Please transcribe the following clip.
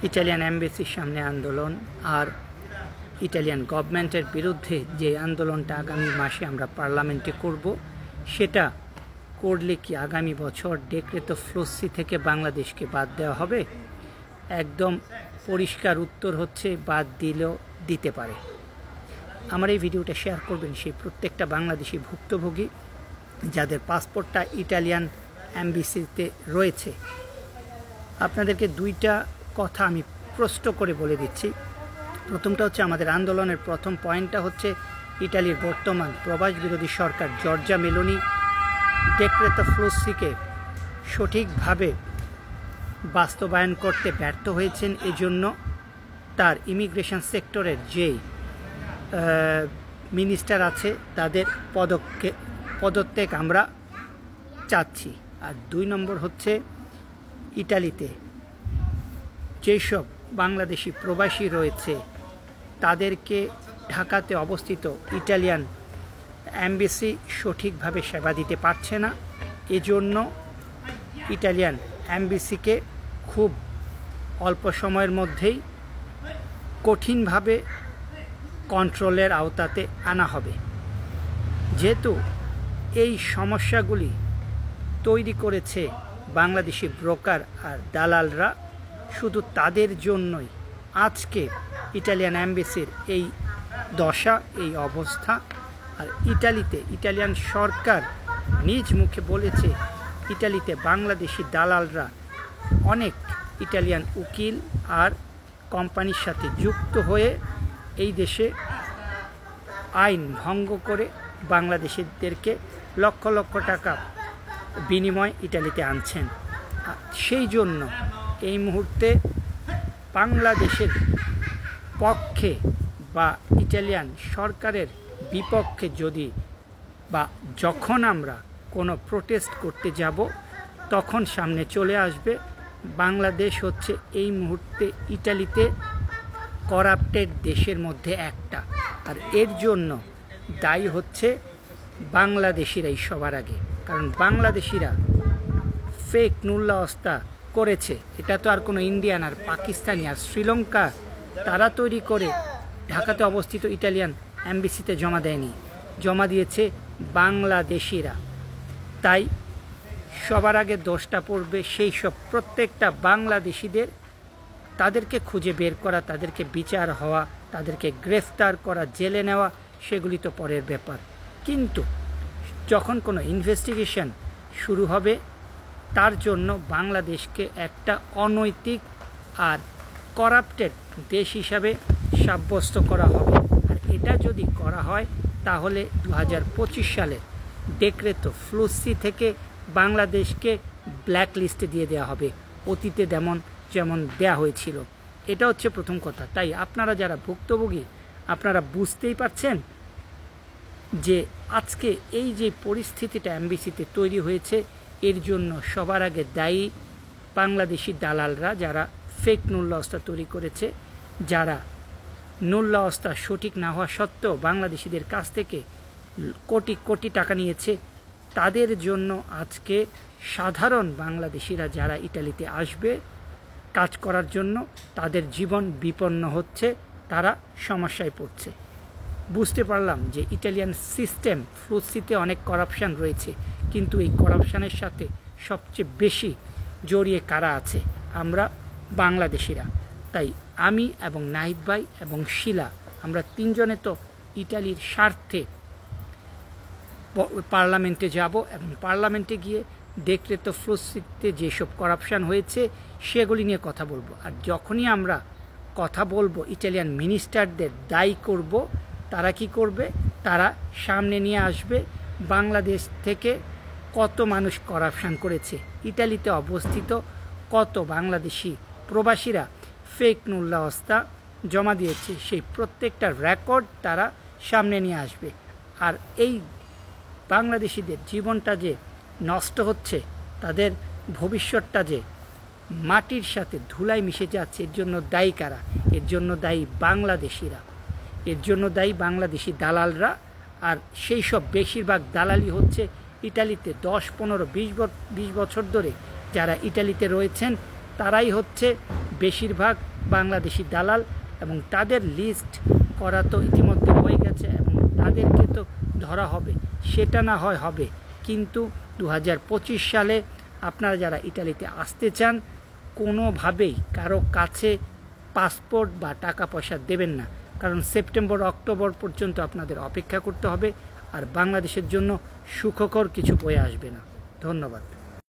Italian এমবেসির সামনে আন্দোলন আর Italian গভর্নমেন্টের বিরুদ্ধে যে আন্দোলনটা আগামী মাসে আমরা পার্লামেন্টে করব, সেটা করলে কি আগামী বছর ডেক্রেতো ফ্লুসি থেকে বাংলাদেশকে বাদ দেওয়া হবে? একদম পরিষ্কার উত্তর হচ্ছে বাদ দিলেও দিতে পারে। আমার এই ভিডিওটা শেয়ার করবেন সেই প্রত্যেকটা বাংলাদেশি ভুক্তভোগী যাদের পাসপোর্টটা ইটালিয়ান এমবেসিতে রয়েছে। আপনাদেরকে দুইটা কথা আমি প্রশ্ন করে বলে দিচ্ছি। প্রথমটা হচ্ছে, আমাদের আন্দোলনের প্রথম পয়েন্টটা হচ্ছে ইটালির বর্তমান প্রবাস বিরোধী সরকার জর্জা মেলোনি ডেক্রেতো ফ্লুসিকে সঠিকভাবে বাস্তবায়ন করতে ব্যর্থ হয়েছেন। এজন্য তার ইমিগ্রেশন সেক্টরের যেই মিনিস্টার আছে তাদের পদত্যাগ আমরা চাচ্ছি। আর 2 নম্বর হচ্ছে, ইটালিতে যেসব বাংলাদেশি প্রবাসী রয়েছে তাদেরকে ঢাকাতে অবস্থিত ইটালিয়ান এমবেসি সঠিকভাবে সেবা দিতে পারছে না। এজন্য ইটালিয়ান এমবেসিকে খুব অল্প সময়ের মধ্যেই কঠিনভাবে কন্ট্রোলের আওতাতে আনা হবে। যেহেতু এই সমস্যাগুলি তৈরি করেছে বাংলাদেশি ব্রোকার আর দালালরা, শুধু তাদের জন্যই আজকে ইটালিয়ান এমবেসির এই দশা, এই অবস্থা। আর ইটালিয়ান সরকার নিজ মুখে বলেছে, ইটালিতে বাংলাদেশি দালালরা অনেক ইটালিয়ান উকিল আর কোম্পানির সাথে যুক্ত হয়ে এই দেশে আইন ভঙ্গ করে বাংলাদেশিদেরকে লক্ষ লক্ষ টাকা বিনিময় ইটালিতে আনছেন। সেই জন্য এই মুহূর্তে বাংলাদেশের পক্ষে বা ইটালিয়ান সরকারের বিপক্ষে যখন আমরা কোনো প্রোটেস্ট করতে যাব, তখন সামনে চলে আসবে বাংলাদেশ হচ্ছে এই মুহূর্তে ইটালিতে করাপ্টেড দেশের মধ্যে একটা। আর এর জন্য দায়ী হচ্ছে বাংলাদেশিরাই সবার আগে। কারণ বাংলাদেশিরা ফেক নুল্লা অস্তা করেছে। এটা তো আর কোনো ইন্ডিয়ান আর পাকিস্তানি আর শ্রীলঙ্কা তারা তৈরি করে ঢাকাতে অবস্থিত ইটালিয়ান এমবেসিতে জমা দেয়নি, জমা দিয়েছে বাংলাদেশিরা। তাই সবার আগে দোষটা পড়বে সেই সব প্রত্যেকটা বাংলাদেশিদের। তাদেরকে খুঁজে বের করা, তাদেরকে বিচার হওয়া, তাদেরকে গ্রেফতার করা, জেলে নেওয়া, সেগুলি তো পরের ব্যাপার। কিন্তু যখন কোনো ইনভেস্টিগেশন শুরু হবে, তার জন্য বাংলাদেশকে একটা অনৈতিক আর করাপ্টেড দেশ হিসাবে সাব্যস্ত করা হবে। আর এটা যদি করা হয়, তাহলে 2025 সালে ডেক্রেতো ফ্লুসি থেকে বাংলাদেশকে ব্ল্যাক লিস্টে দিয়ে দেওয়া হবে, অতীতে যেমন দেয়া হয়েছিল। এটা হচ্ছে প্রথম কথা। তাই আপনারা যারা ভুক্তভোগী, আপনারা বুঝতেই পারছেন যে আজকে এই যে পরিস্থিতিটা এমবেসিতে তৈরি হয়েছে, এর জন্য সবার আগে দায়ী বাংলাদেশি দালালরা, যারা ফেক নুল্লা অস্তা তৈরি করেছে, যারা নুল্লা অস্তা সঠিক না হওয়া সত্ত্বেও বাংলাদেশিদের কাছ থেকে কোটি কোটি টাকা নিয়েছে। তাদের জন্য আজকে সাধারণ বাংলাদেশিরা যারা ইটালিতে আসবে কাজ করার জন্য, তাদের জীবন বিপন্ন হচ্ছে, তারা সমস্যায় পড়ছে। বুঝতে পারলাম যে ইটালিয়ান সিস্টেম ফ্লুসিতে অনেক করাপশান রয়েছে, কিন্তু এই করাপশানের সাথে সবচেয়ে বেশি জড়িয়ে কারা আছে? আমরা বাংলাদেশিরা। তাই আমি এবং নাহিদ ভাই এবং শিলা, আমরা 3 জনে তো ইটালির স্বার্থে পার্লামেন্টে যাব এবং পার্লামেন্টে গিয়ে ডেক্রেতো ফ্লুসিতে যেসব করাপশান হয়েছে সেগুলি নিয়ে কথা বলবো। আর যখনই আমরা কথা বলবো, ইটালিয়ান মিনিস্টারদের দায়ী করব, তারা কি করবে? তারা সামনে নিয়ে আসবে বাংলাদেশ থেকে কত মানুষ করাপশান করেছে, ইটালিতে অবস্থিত কত বাংলাদেশি প্রবাসীরা ফেক নুল্লা অস্তা জমা দিয়েছে, সেই প্রত্যেকটা রেকর্ড তারা সামনে নিয়ে আসবে। আর এই বাংলাদেশিদের জীবনটা যে নষ্ট হচ্ছে, তাদের ভবিষ্যৎটা যে মাটির সাথে ধুলায় মিশে যাচ্ছে, এর জন্য দায়ী কারা? এর জন্য দায়ী বাংলাদেশিরা, এর জন্য দায়ী বাংলাদেশি দালালরা। আর সেই সব বেশিরভাগ দালালি হচ্ছে ইটালিতে 10, 15, 20 বছর ধরে যারা ইটালিতে রয়েছেন, তারাই হচ্ছে বেশিরভাগ বাংলাদেশি দালাল, এবং তাদের লিস্ট করা তো ইতিমধ্যে হয়ে গেছে এবং তাদেরকে তো ধরা হবে, সেটা না হয় হবে, কিন্তু 2025 সালে আপনারা যারা ইটালিতে আসতে চান কোনোভাবেই কারো কাছে পাসপোর্ট বা টাকা পয়সা দেবেন না, কারণ সেপ্টেম্বর অক্টোবর পর্যন্ত আপনাদের অপেক্ষা করতে হবে, আর বাংলাদেশের জন্য সুখকর কিছু বয়ে আসবে না। ধন্যবাদ।